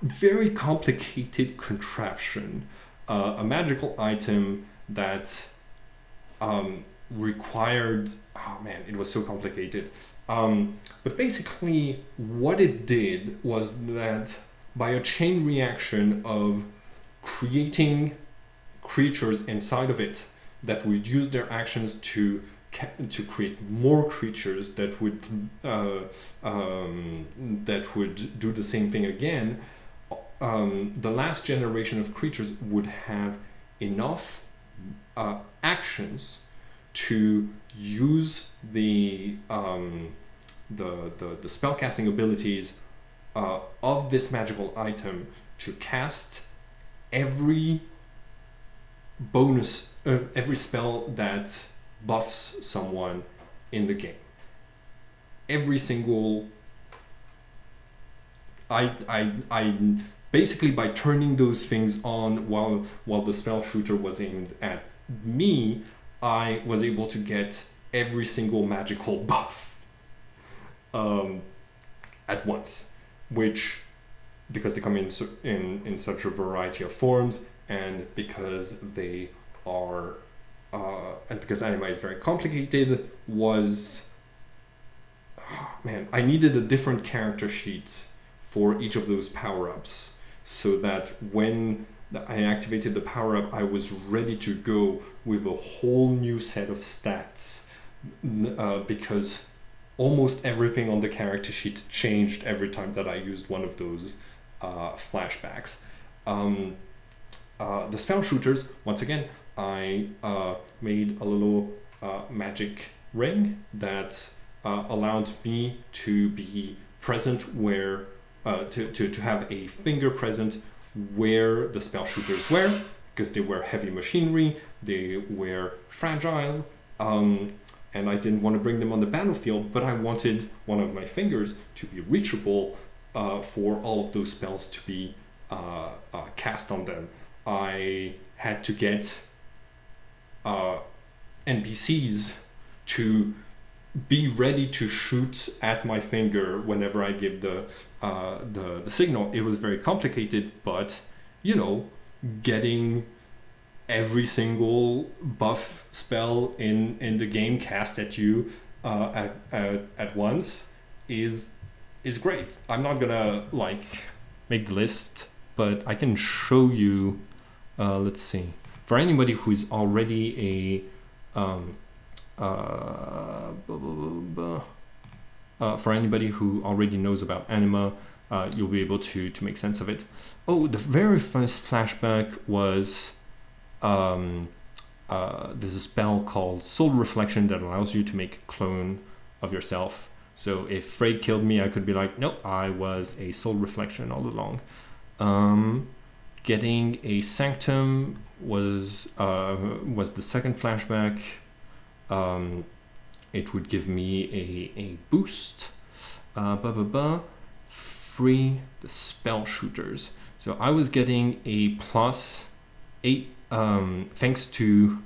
very complicated contraption, a magical item that required, oh man, it was so complicated. But basically what it did was that by a chain reaction of creating creatures inside of it that would use their actions to create more creatures that would do the same thing again, the last generation of creatures would have enough actions to use the spellcasting abilities of this magical item to cast every every spell that buffs someone in the game. Every single I basically, by turning those things on while the spell shooter was aimed at me, I was able to get every single magical buff at once, which, because they come in such a variety of forms, and because they are and because Anima is very complicated, was, oh man, I needed a different character sheet for each of those power-ups, so that when I activated the power-up, I was ready to go with a whole new set of stats, because almost everything on the character sheet changed every time that I used one of those flashbacks. The spell shooters, once again, I made a little magic ring that allowed me to be present where to have a finger present where the spell shooters were, because they were heavy machinery, they were fragile, and I didn't want to bring them on the battlefield, but I wanted one of my fingers to be reachable for all of those spells to be cast on them. I had to get NPCs to be ready to shoot at my finger whenever I give the signal. It was very complicated, but getting every single buff spell in the game cast at you at once is great. I'm not gonna make the list, but I can show you. Let's see. For anybody who is already for anybody who already knows about Anima, you'll be able to make sense of it. Oh, the very first flashback was there's a spell called Soul Reflection that allows you to make a clone of yourself. So if Frey killed me, I could be like, nope, I was a Soul Reflection all along. Getting a Sanctum was the second flashback. It would give me a boost. Free the spell shooters. So I was getting a +8 thanks to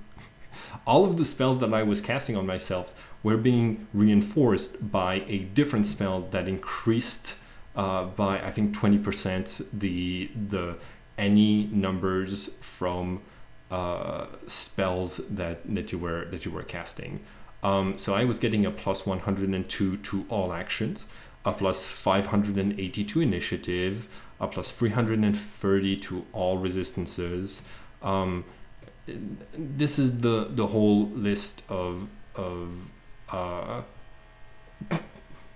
all of the spells that I was casting on myself were being reinforced by a different spell that increased by I think 20% the any numbers from spells that you were casting. So I was getting a +102 to all actions, a +580 to initiative, plus 330 to all resistances. This is the whole list of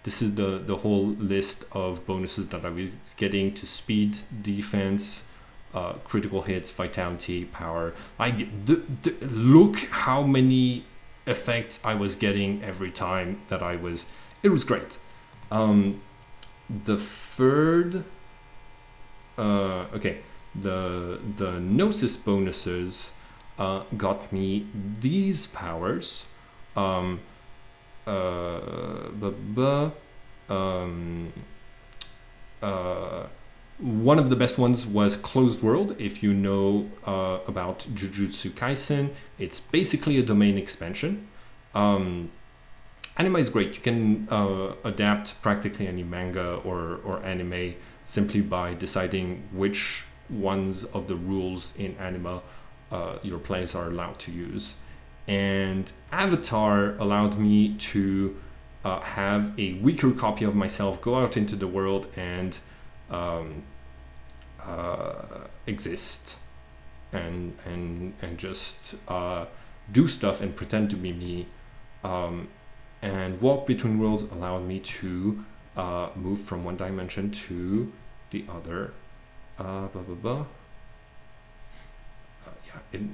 this is the whole list of bonuses that I was getting to speed, defense, critical hits, vitality, power. Look how many effects I was getting every time that it was great. The third, the Gnosis bonuses got me these powers. One of the best ones was Closed World. If you know about Jujutsu Kaisen, it's basically a domain expansion. Anima is great. You can adapt practically any manga or anime simply by deciding which ones of the rules in Anima your players are allowed to use. And Avatar allowed me to have a weaker copy of myself go out into the world and exist and just do stuff and pretend to be me. And Walk Between Worlds allowed me to move from one dimension to the other.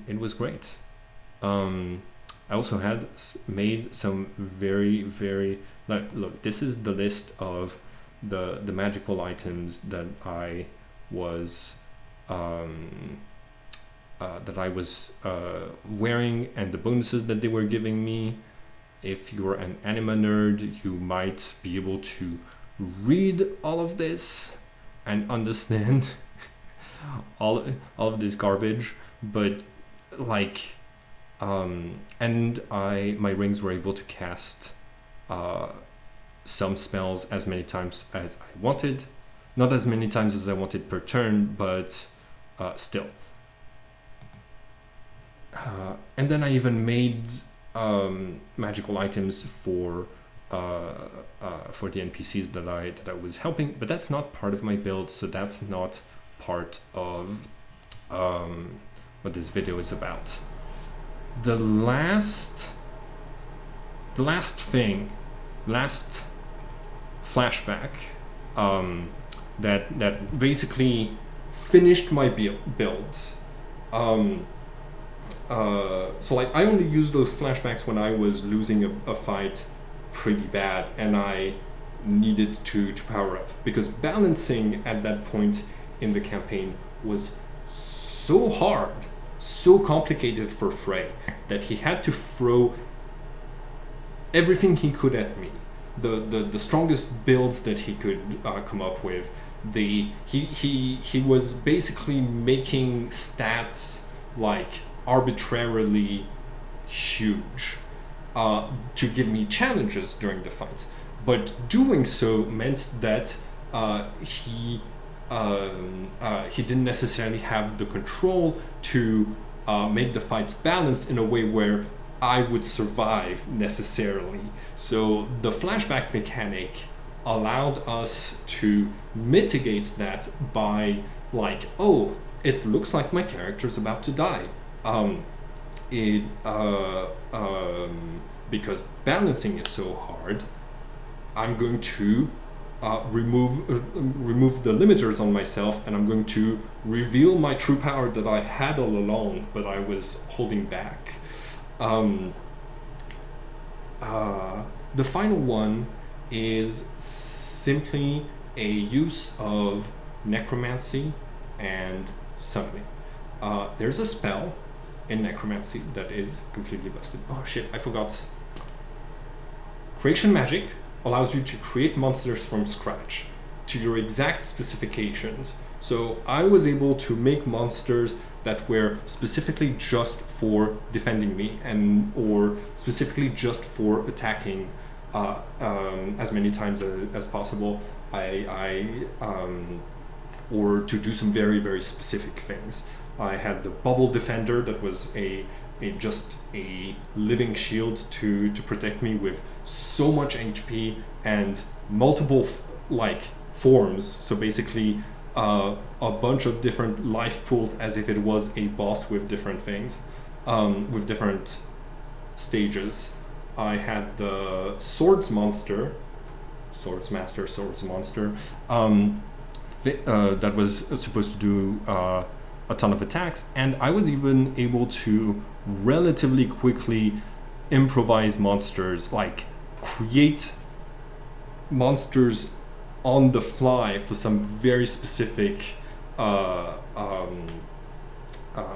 It was great. I also had made some very, very... Look, this is the list of the magical items that I was wearing and the bonuses that they were giving me. If you're an anime nerd, you might be able to read all of this and understand all of this garbage, but and my rings were able to cast some spells as many times as I wanted. Not as many times as I wanted per turn, but still. And then I even made magical items for the NPCs that I was helping, but that's not part of my build, so that's not part of what this video is about. The last flashback that basically finished my build. So I only used those flashbacks when I was losing a fight pretty bad and I needed to power up, because balancing at that point in the campaign was so hard, so complicated for Frey, that he had to throw everything he could at me. The strongest builds that he could come up with. He was basically making stats arbitrarily huge to give me challenges during the fights. But doing so meant that he didn't necessarily have the control to make the fights balanced in a way where I would survive necessarily. So the flashback mechanic allowed us to mitigate that by oh, it looks like my character's about to die. Because balancing is so hard, I'm going to remove the limiters on myself, and I'm going to reveal my true power that I had all along, but I was holding back. The final one is simply a use of necromancy and summoning. There's a spell in necromancy that is completely busted. Oh shit, I forgot. Creation magic allows you to create monsters from scratch to your exact specifications. So I was able to make monsters that were specifically just for defending me or specifically just for attacking as many times as possible. Or to do some very, very specific things. I had the bubble defender that was just a living shield to protect me with so much HP and multiple forms. So basically a bunch of different life pools as if it was a boss with different things, with different stages. I had the Swords Monster, Swords Master, Swords Monster, that was supposed to do a ton of attacks, and I was even able to relatively quickly improvise monsters, like create monsters on the fly for some very specific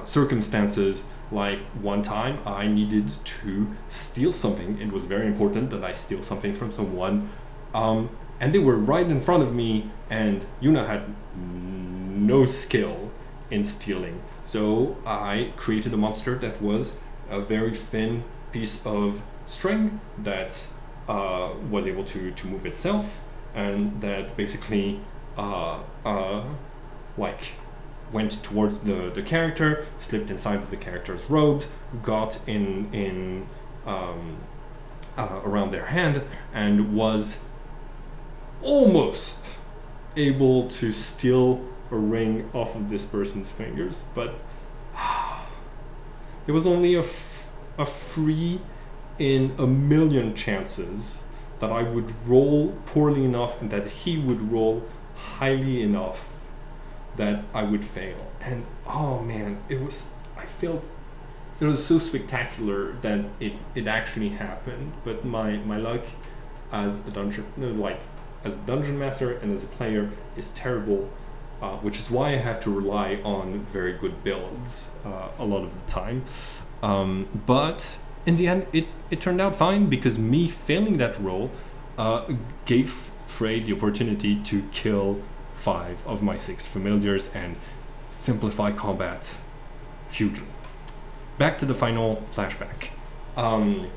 circumstances. Like one time I needed to steal something. It was very important that I steal something from someone, and they were right in front of me, and Yuna had no skill in stealing. So I created a monster that was a very thin piece of string that was able to move itself, and that basically like went towards the character, slipped inside of the character's robes, got in around their hand, and was almost able to steal a ring off of this person's fingers, but it was only a 3 in a million chances that I would roll poorly enough and that he would roll highly enough that I would fail. And oh man, I felt it was so spectacular that it actually happened. But my luck as a dungeon master and as a player is terrible, which is why I have to rely on very good builds a lot of the time. But in the end, it turned out fine, because me failing that roll gave Frey the opportunity to kill 5 of my 6 familiars and simplify combat hugely. Back to the final flashback. I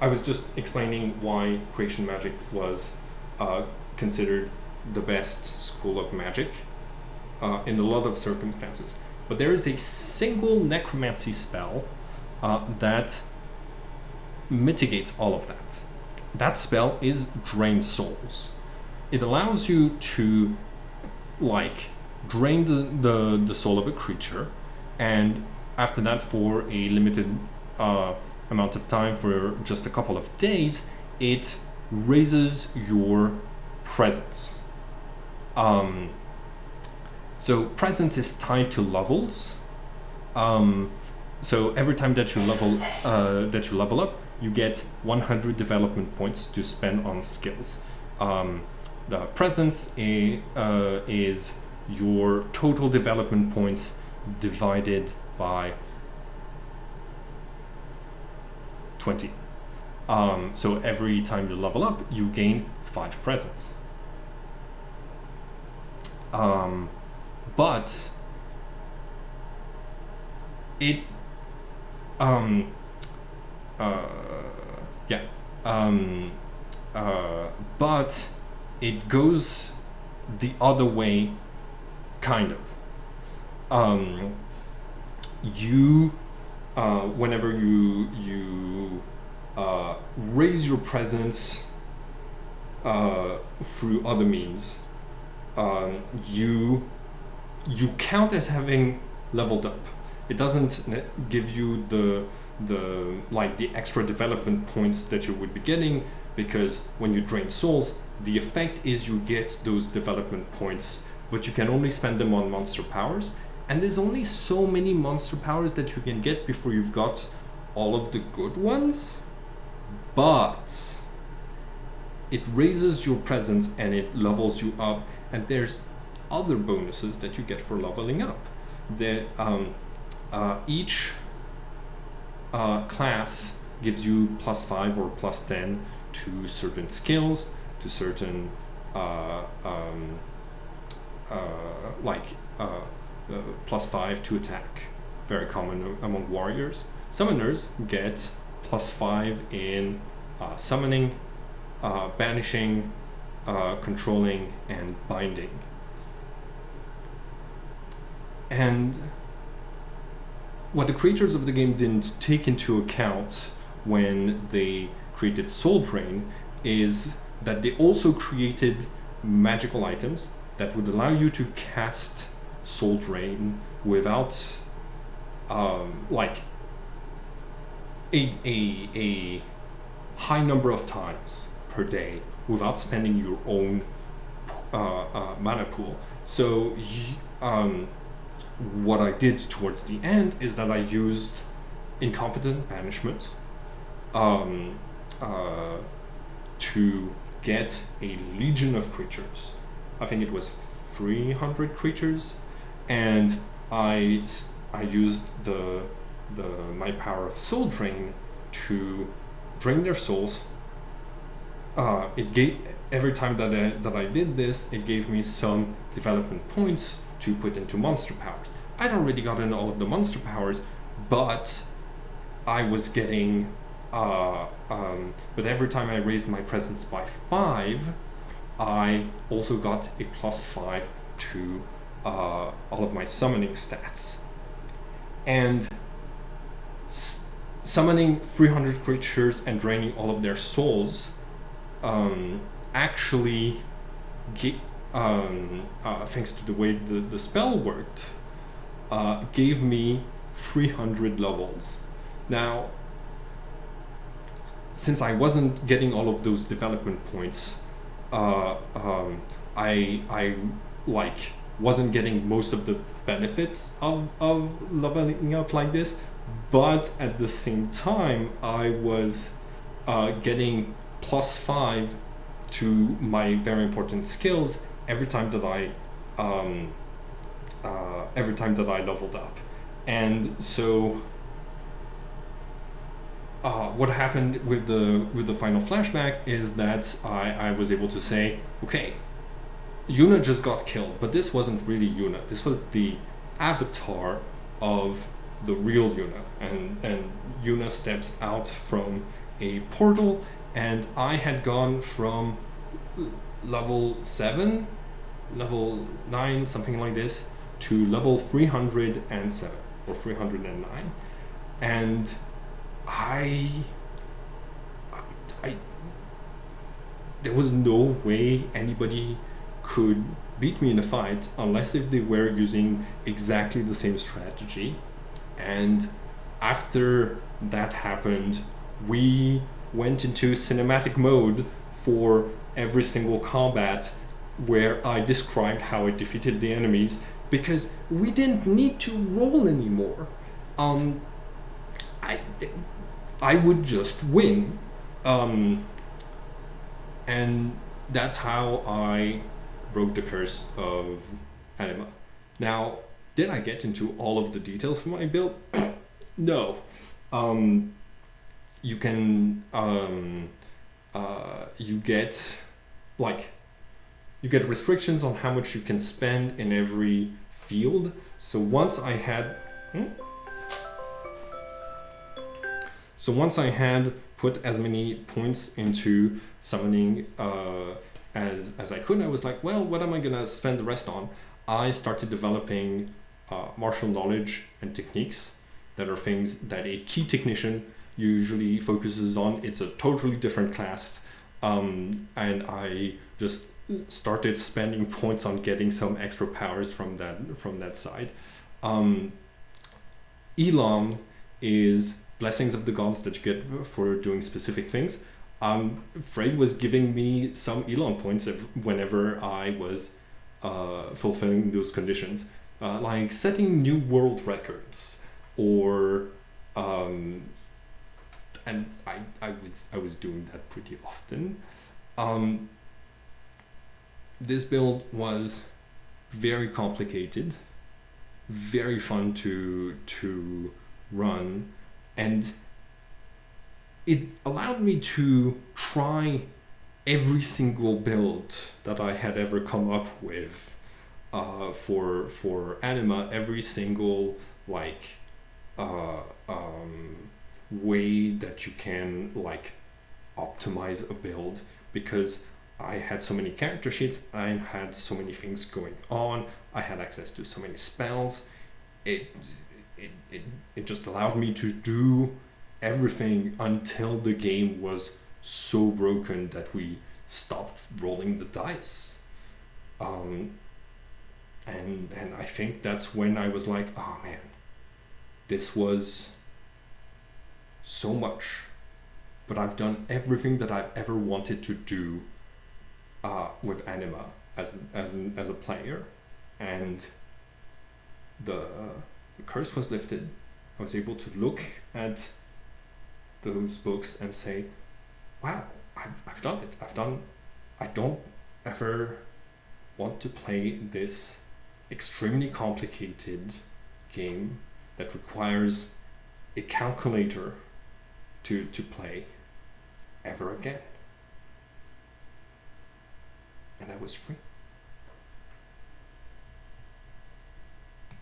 was just explaining why creation magic was considered the best school of magic in a lot of circumstances. But there is a single necromancy spell that mitigates all of that. That spell is Drain Souls. It allows you to drain the soul of a creature, and after that, for a limited amount of time, for just a couple of days, it raises your presence. So presence is tied to levels. So every time that you level up, you get 100 development points to spend on skills. The presence is your total development points divided by 20. So every time you level up, you gain 5 presence. But it but it goes the other way, kind of. You whenever you raise your presence through other means, you count as having leveled up. It doesn't give you the extra development points that you would be getting, because when you drain souls, the effect is you get those development points, but you can only spend them on monster powers, and there's only so many monster powers that you can get before you've got all of the good ones. But it raises your presence and it levels you up, and there's other bonuses that you get for leveling up. Each class gives you +5 or +10 to certain skills, to certain +5 to attack, very common among warriors. Summoners get +5 in summoning, banishing, controlling, and binding. And what the creators of the game didn't take into account when they created Soul Drain is that they also created magical items that would allow you to cast Soul Drain without like a high number of times per day without spending your own mana pool. So what I did towards the end is that I used Incompetent Banishment to get a legion of creatures. I think it was 300 creatures, and I used the my power of Soul Drain to drain their souls. It gave every time that I did this, it gave me some development points to put into monster powers. I'd already gotten all of the monster powers, but I was getting but every time I raised my presence by 5, I also got a +5 to all of my summoning stats. And summoning 300 creatures and draining all of their souls actually, thanks to the way the spell worked, gave me 300 levels. Now, since I wasn't getting all of those development points, I like wasn't getting most of the benefits of leveling up like this, but at the same time I was getting +5 to my very important skills every time that I leveled up. And so what happened with the final flashback is that I was able to say, okay, Yuna just got killed, but this wasn't really Yuna. This was the avatar of the real Yuna, and Yuna steps out from a portal, and I had gone from level 7, level 9, something like this, to level 307 or 309, and I there was no way anybody could beat me in a fight unless if they were using exactly the same strategy. And after that happened, we went into cinematic mode for every single combat, where I described how I defeated the enemies, because we didn't need to roll anymore. I would just win, and that's how I broke the curse of Anima. Now, did I get into all of the details for my build? No. You can you get restrictions on how much you can spend in every field. So once I had put as many points into summoning as I could, I was like, well, what am I gonna spend the rest on? I started developing martial knowledge and techniques that are things that a key technician usually focuses on. It's a totally different class, and I just started spending points on getting some extra powers from that side. Elon is blessings of the gods that you get for doing specific things. Frey was giving me some Elon points whenever I was fulfilling those conditions, like setting new world records, or and I was doing that pretty often. This build was very complicated, very fun to run, and it allowed me to try every single build that I had ever come up with for Anima, every single way that you can optimize a build, because I had so many character sheets, I had so many things going on, I had access to so many spells. It just allowed me to do everything until the game was so broken that we stopped rolling the dice. And I think that's when I was like, oh man, this was so much, but I've done everything that I've ever wanted to do with Anima as a player, and the curse was lifted. I was able to look at those books and say, wow, I've done it. I don't ever want to play this extremely complicated game that requires a calculator to play ever again. And I was free.